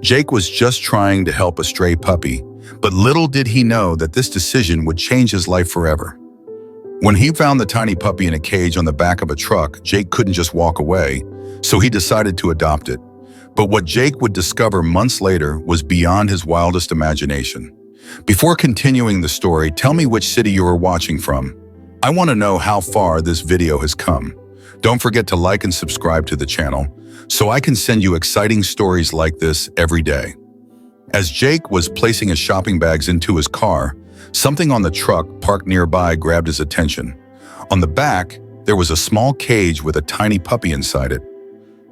Jake was just trying to help a stray puppy, but little did he know that this decision would change his life forever. When he found the tiny puppy in a cage on the back of a truck, Jake couldn't just walk away, so he decided to adopt it. But what Jake would discover months later was beyond his wildest imagination. Before continuing the story, tell me which city you are watching from. I want to know how far this video has come. Don't forget to like and subscribe to the channel so I can send you exciting stories like this every day. As Jake was placing his shopping bags into his car, something on the truck parked nearby grabbed his attention. On the back, there was a small cage with a tiny puppy inside it.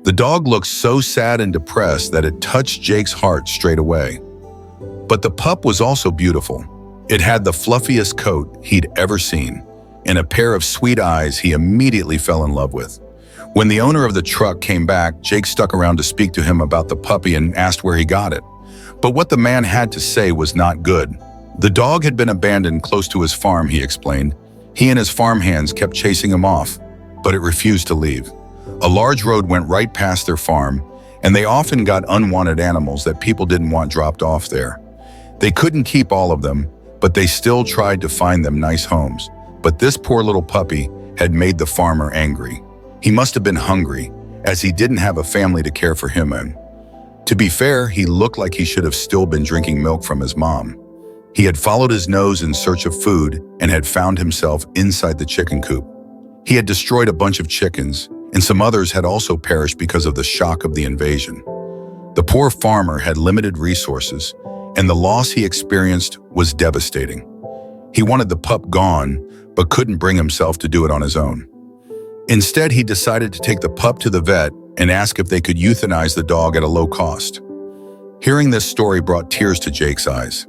The dog looked so sad and depressed that it touched Jake's heart straight away. But the pup was also beautiful. It had the fluffiest coat he'd ever seen, and a pair of sweet eyes he immediately fell in love with. When the owner of the truck came back, Jake stuck around to speak to him about the puppy and asked where he got it. But what the man had to say was not good. The dog had been abandoned close to his farm, he explained. He and his farmhands kept chasing him off, but it refused to leave. A large road went right past their farm, and they often got unwanted animals that people didn't want dropped off there. They couldn't keep all of them, but they still tried to find them nice homes. But this poor little puppy had made the farmer angry. He must have been hungry, as he didn't have a family to care for him in. To be fair, he looked like he should have still been drinking milk from his mom. He had followed his nose in search of food and had found himself inside the chicken coop. He had destroyed a bunch of chickens, and some others had also perished because of the shock of the invasion. The poor farmer had limited resources, and the loss he experienced was devastating. He wanted the pup gone, but couldn't bring himself to do it on his own. Instead, he decided to take the pup to the vet and ask if they could euthanize the dog at a low cost. Hearing this story brought tears to Jake's eyes.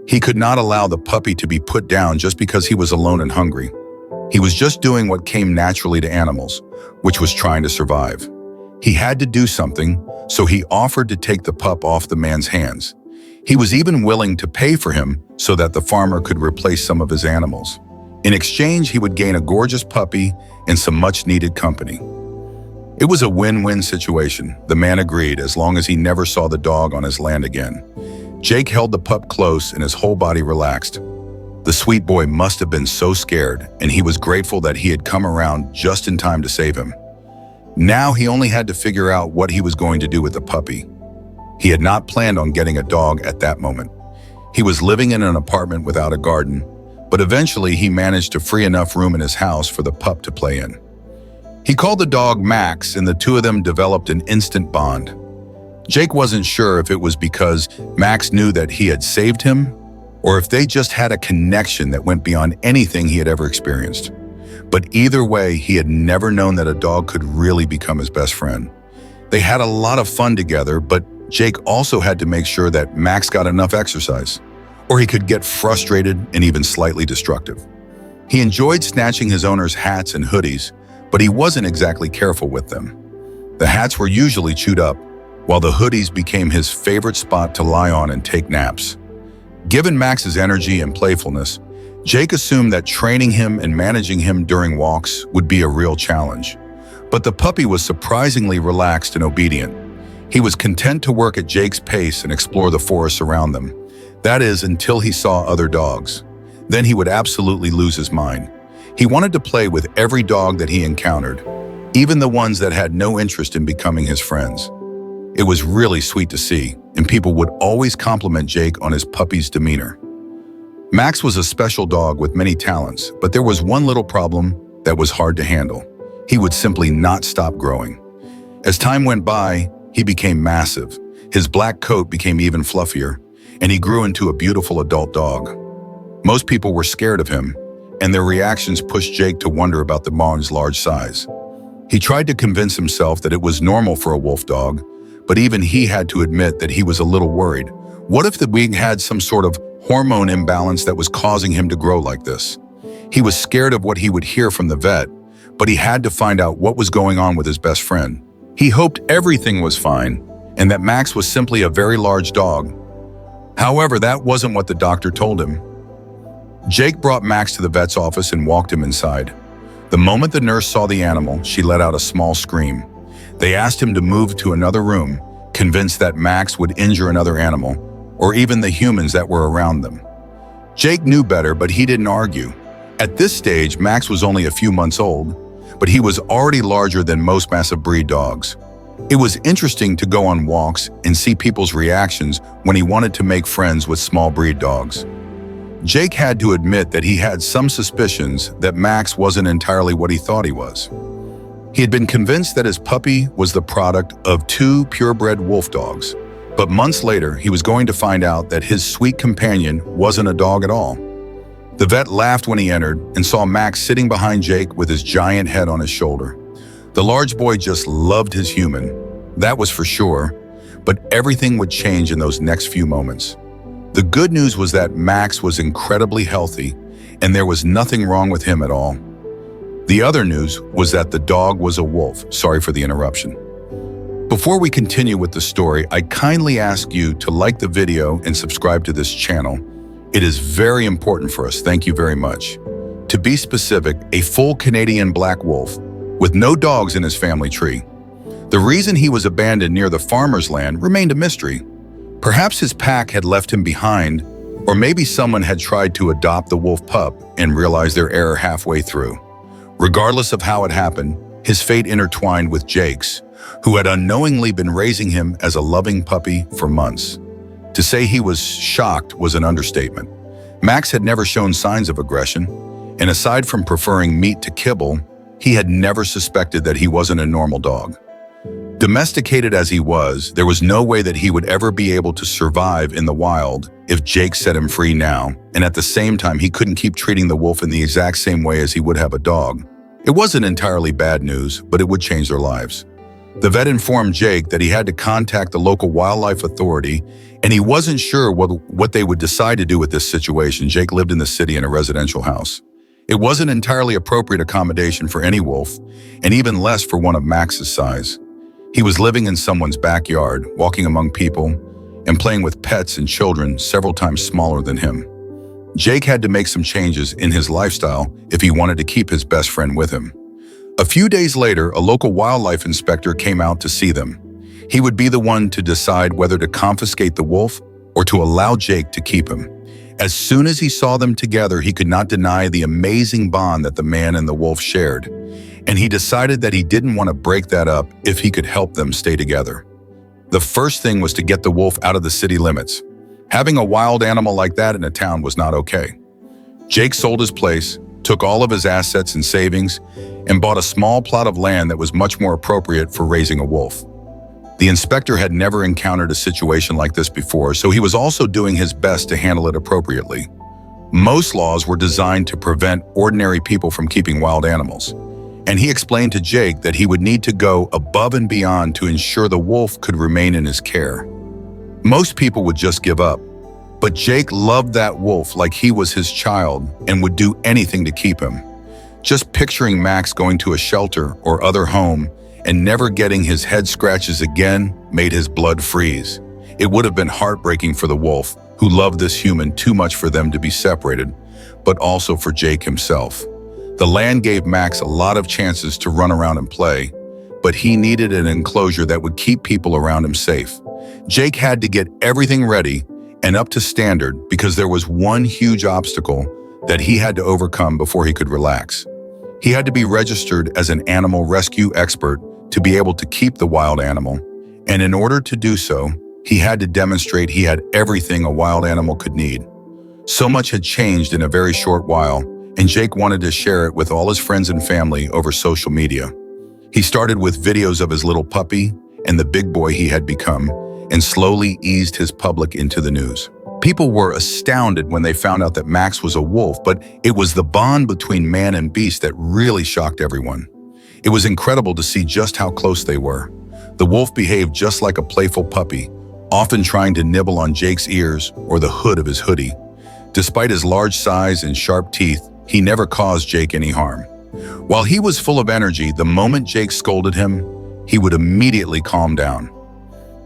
He could not allow the puppy to be put down just because he was alone and hungry. He was just doing what came naturally to animals, which was trying to survive. He had to do something, so he offered to take the pup off the man's hands. He was even willing to pay for him so that the farmer could replace some of his animals. In exchange, he would gain a gorgeous puppy and some much-needed company. It was a win-win situation. The man agreed, as long as he never saw the dog on his land again. Jake held the pup close and his whole body relaxed. The sweet boy must have been so scared, and he was grateful that he had come around just in time to save him. Now he only had to figure out what he was going to do with the puppy. He had not planned on getting a dog at that moment. He was living in an apartment without a garden, but eventually he managed to free enough room in his house for the pup to play in. He called the dog Max, and the two of them developed an instant bond. Jake wasn't sure if it was because Max knew that he had saved him, or if they just had a connection that went beyond anything he had ever experienced. But either way, he had never known that a dog could really become his best friend. They had a lot of fun together, but Jake also had to make sure that Max got enough exercise, or he could get frustrated and even slightly destructive. He enjoyed snatching his owner's hats and hoodies, but he wasn't exactly careful with them. The hats were usually chewed up, while the hoodies became his favorite spot to lie on and take naps. Given Max's energy and playfulness, Jake assumed that training him and managing him during walks would be a real challenge. But the puppy was surprisingly relaxed and obedient. He was content to work at Jake's pace and explore the forests around them. That is, until he saw other dogs. Then he would absolutely lose his mind. He wanted to play with every dog that he encountered, even the ones that had no interest in becoming his friends. It was really sweet to see, and people would always compliment Jake on his puppy's demeanor. Max was a special dog with many talents, but there was one little problem that was hard to handle. He would simply not stop growing. As time went by, he became massive. His black coat became even fluffier, and he grew into a beautiful adult dog. Most people were scared of him, and their reactions pushed Jake to wonder about the dog's large size. He tried to convince himself that it was normal for a wolf dog, but even he had to admit that he was a little worried. What if the dog had some sort of hormone imbalance that was causing him to grow like this? He was scared of what he would hear from the vet, but he had to find out what was going on with his best friend. He hoped everything was fine, and that Max was simply a very large dog. However, that wasn't what the doctor told him. Jake brought Max to the vet's office and walked him inside. The moment the nurse saw the animal, she let out a small scream. They asked him to move to another room, convinced that Max would injure another animal, or even the humans that were around them. Jake knew better, but he didn't argue. At this stage, Max was only a few months old, but he was already larger than most massive breed dogs. It was interesting to go on walks and see people's reactions when he wanted to make friends with small breed dogs. Jake had to admit that he had some suspicions that Max wasn't entirely what he thought he was. He had been convinced that his puppy was the product of two purebred wolf dogs, but months later he was going to find out that his sweet companion wasn't a dog at all. The vet laughed when he entered and saw Max sitting behind Jake with his giant head on his shoulder. The large boy just loved his human, that was for sure, but everything would change in those next few moments. The good news was that Max was incredibly healthy and there was nothing wrong with him at all. The other news was that the dog was a wolf. Sorry for the interruption. Before we continue with the story, I kindly ask you to like the video and subscribe to this channel. It is very important for us, thank you very much. To be specific, a full Canadian black wolf with no dogs in his family tree. The reason he was abandoned near the farmer's land remained a mystery. Perhaps his pack had left him behind, or maybe someone had tried to adopt the wolf pup and realized their error halfway through. Regardless of how it happened, his fate intertwined with Jake's, who had unknowingly been raising him as a loving puppy for months. To say he was shocked was an understatement. Max had never shown signs of aggression, and aside from preferring meat to kibble, he had never suspected that he wasn't a normal dog. Domesticated as he was, there was no way that he would ever be able to survive in the wild if Jake set him free now, and at the same time he couldn't keep treating the wolf in the exact same way as he would have a dog. It wasn't entirely bad news, but it would change their lives. The vet informed Jake that he had to contact the local wildlife authority, and he wasn't sure what they would decide to do with this situation. Jake lived in the city in a residential house. It wasn't entirely appropriate accommodation for any wolf, and even less for one of Max's size. He was living in someone's backyard, walking among people, and playing with pets and children several times smaller than him. Jake had to make some changes in his lifestyle if he wanted to keep his best friend with him. A few days later, a local wildlife inspector came out to see them. He would be the one to decide whether to confiscate the wolf or to allow Jake to keep him. As soon as he saw them together, he could not deny the amazing bond that the man and the wolf shared, and he decided that he didn't want to break that up if he could help them stay together. The first thing was to get the wolf out of the city limits. Having a wild animal like that in a town was not okay. Jake sold his place, took all of his assets and savings, and bought a small plot of land that was much more appropriate for raising a wolf. The inspector had never encountered a situation like this before, so he was also doing his best to handle it appropriately. Most laws were designed to prevent ordinary people from keeping wild animals, and he explained to Jake that he would need to go above and beyond to ensure the wolf could remain in his care. Most people would just give up, but Jake loved that wolf like he was his child and would do anything to keep him. Just picturing Max going to a shelter or other home and never getting his head scratches again made his blood freeze. It would have been heartbreaking for the wolf, who loved this human too much for them to be separated, but also for Jake himself. The land gave Max a lot of chances to run around and play, but he needed an enclosure that would keep people around him safe. Jake had to get everything ready and up to standard because there was one huge obstacle that he had to overcome before he could relax. He had to be registered as an animal rescue expert to be able to keep the wild animal, and in order to do so, he had to demonstrate he had everything a wild animal could need. So much had changed in a very short while, and Jake wanted to share it with all his friends and family over social media. He started with videos of his little puppy and the big boy he had become, and slowly eased his public into the news. People were astounded when they found out that Max was a wolf, but it was the bond between man and beast that really shocked everyone. It was incredible to see just how close they were. The wolf behaved just like a playful puppy, often trying to nibble on Jake's ears or the hood of his hoodie. Despite his large size and sharp teeth, he never caused Jake any harm. While he was full of energy, the moment Jake scolded him, he would immediately calm down.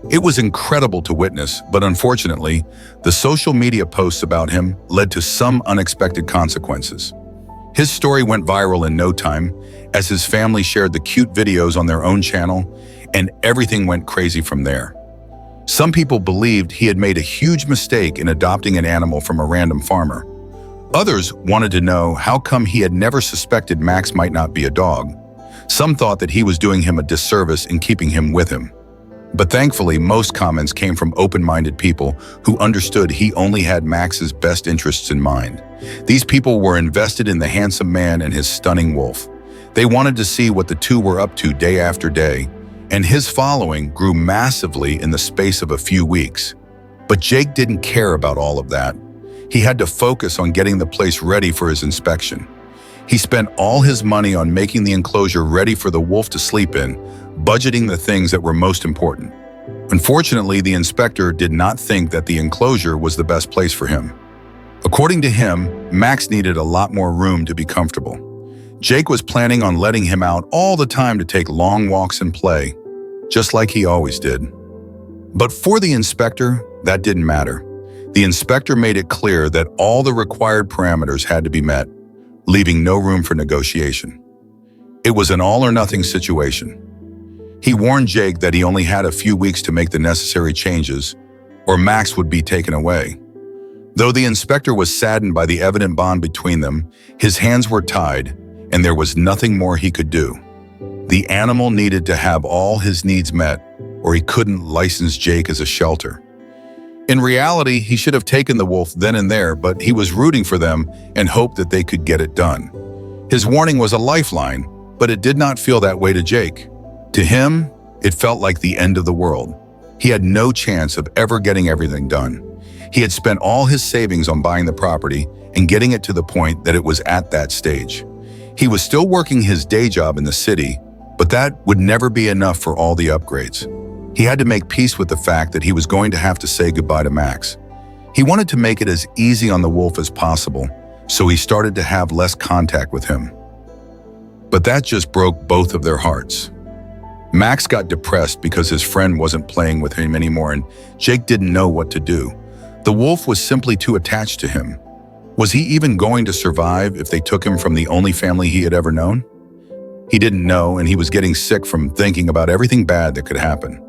It was incredible to witness, but unfortunately, the social media posts about him led to some unexpected consequences. His story went viral in no time, as his family shared the cute videos on their own channel, and everything went crazy from there. Some people believed he had made a huge mistake in adopting an animal from a random farmer. Others wanted to know how come he had never suspected Max might not be a dog. Some thought that he was doing him a disservice in keeping him with him. But thankfully, most comments came from open-minded people who understood he only had Max's best interests in mind. These people were invested in the handsome man and his stunning wolf. They wanted to see what the two were up to day after day, and his following grew massively in the space of a few weeks. But Jake didn't care about all of that. He had to focus on getting the place ready for his inspection. He spent all his money on making the enclosure ready for the wolf to sleep in, budgeting the things that were most important. Unfortunately, the inspector did not think that the enclosure was the best place for him. According to him, Max needed a lot more room to be comfortable. Jake was planning on letting him out all the time to take long walks and play, just like he always did. But for the inspector, that didn't matter. The inspector made it clear that all the required parameters had to be met, leaving no room for negotiation. It was an all-or-nothing situation. He warned Jake that he only had a few weeks to make the necessary changes, or Max would be taken away. Though the inspector was saddened by the evident bond between them, his hands were tied, and there was nothing more he could do. The animal needed to have all his needs met, or he couldn't license Jake as a shelter. In reality, he should have taken the wolf then and there, but he was rooting for them and hoped that they could get it done. His warning was a lifeline, but it did not feel that way to Jake. To him, it felt like the end of the world. He had no chance of ever getting everything done. He had spent all his savings on buying the property and getting it to the point that it was at that stage. He was still working his day job in the city, but that would never be enough for all the upgrades. He had to make peace with the fact that he was going to have to say goodbye to Max. He wanted to make it as easy on the wolf as possible, so he started to have less contact with him. But that just broke both of their hearts. Max got depressed because his friend wasn't playing with him anymore, and Jake didn't know what to do. The wolf was simply too attached to him. Was he even going to survive if they took him from the only family he had ever known? He didn't know, and he was getting sick from thinking about everything bad that could happen.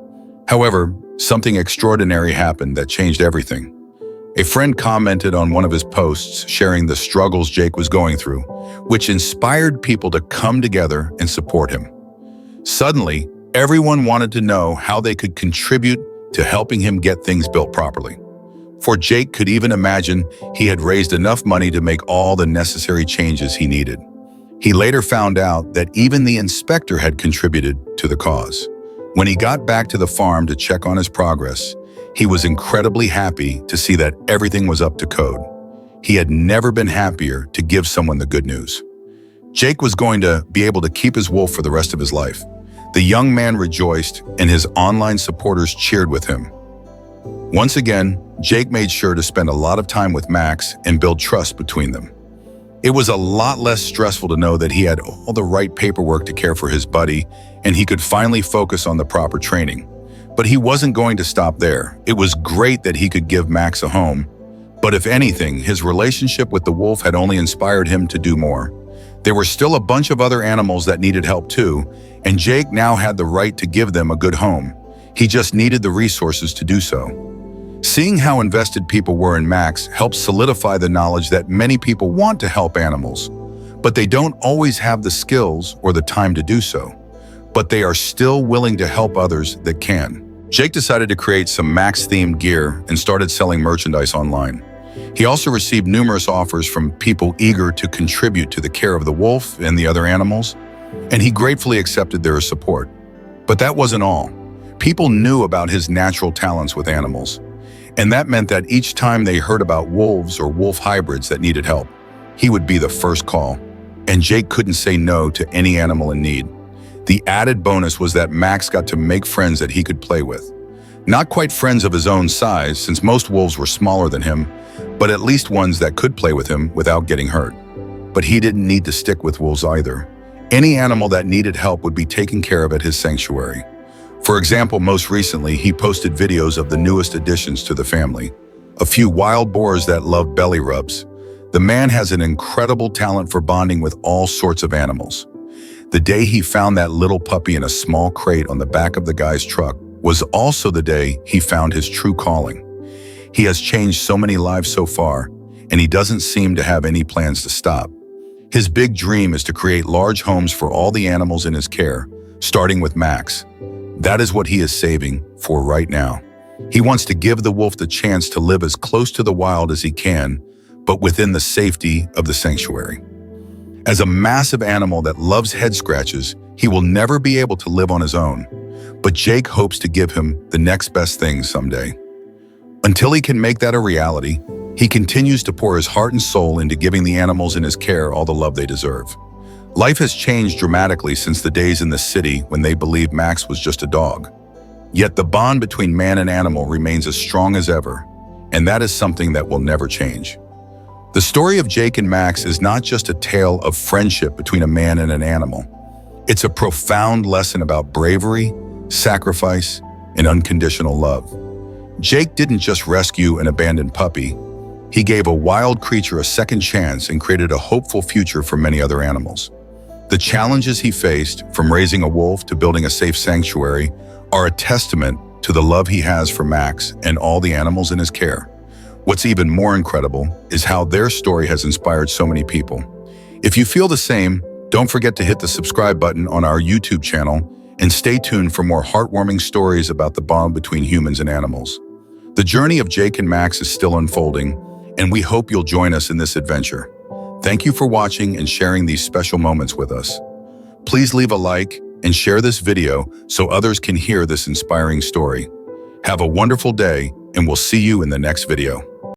However, something extraordinary happened that changed everything. A friend commented on one of his posts sharing the struggles Jake was going through, which inspired people to come together and support him. Suddenly, everyone wanted to know how they could contribute to helping him get things built properly. For Jake could even imagine he had raised enough money to make all the necessary changes he needed. He later found out that even the inspector had contributed to the cause. When he got back to the farm to check on his progress, he was incredibly happy to see that everything was up to code. He had never been happier to give someone the good news. Jake was going to be able to keep his wolf for the rest of his life. The young man rejoiced, and his online supporters cheered with him. Once again, Jake made sure to spend a lot of time with Max and build trust between them. It was a lot less stressful to know that he had all the right paperwork to care for his buddy, and he could finally focus on the proper training. But he wasn't going to stop there. It was great that he could give Max a home, but if anything, his relationship with the wolf had only inspired him to do more. There were still a bunch of other animals that needed help too, and Jake now had the right to give them a good home. He just needed the resources to do so. Seeing how invested people were in Max helped solidify the knowledge that many people want to help animals, but they don't always have the skills or the time to do so. But they are still willing to help others that can. Jake decided to create some Max-themed gear and started selling merchandise online. He also received numerous offers from people eager to contribute to the care of the wolf and the other animals, and he gratefully accepted their support. But that wasn't all. People knew about his natural talents with animals, and that meant that each time they heard about wolves or wolf hybrids that needed help, he would be the first call, and Jake couldn't say no to any animal in need. The added bonus was that Max got to make friends that he could play with. Not quite friends of his own size, since most wolves were smaller than him, but at least ones that could play with him without getting hurt. But he didn't need to stick with wolves either. Any animal that needed help would be taken care of at his sanctuary. For example, most recently, he posted videos of the newest additions to the family. A few wild boars that love belly rubs. The man has an incredible talent for bonding with all sorts of animals. The day he found that little puppy in a small crate on the back of the guy's truck, was also the day he found his true calling. He has changed so many lives so far, and he doesn't seem to have any plans to stop. His big dream is to create large homes for all the animals in his care, starting with Max. That is what he is saving for right now. He wants to give the wolf the chance to live as close to the wild as he can, but within the safety of the sanctuary. As a massive animal that loves head scratches, he will never be able to live on his own, but Jake hopes to give him the next best thing someday. Until he can make that a reality, he continues to pour his heart and soul into giving the animals in his care all the love they deserve. Life has changed dramatically since the days in the city when they believed Max was just a dog. Yet the bond between man and animal remains as strong as ever, and that is something that will never change. The story of Jake and Max is not just a tale of friendship between a man and an animal. It's a profound lesson about bravery, sacrifice, and unconditional love. Jake didn't just rescue an abandoned puppy. He gave a wild creature a second chance and created a hopeful future for many other animals. The challenges he faced, from raising a wolf to building a safe sanctuary, are a testament to the love he has for Max and all the animals in his care. What's even more incredible is how their story has inspired so many people. If you feel the same, don't forget to hit the subscribe button on our YouTube channel and stay tuned for more heartwarming stories about the bond between humans and animals. The journey of Jake and Max is still unfolding, and we hope you'll join us in this adventure. Thank you for watching and sharing these special moments with us. Please leave a like and share this video so others can hear this inspiring story. Have a wonderful day, and we'll see you in the next video.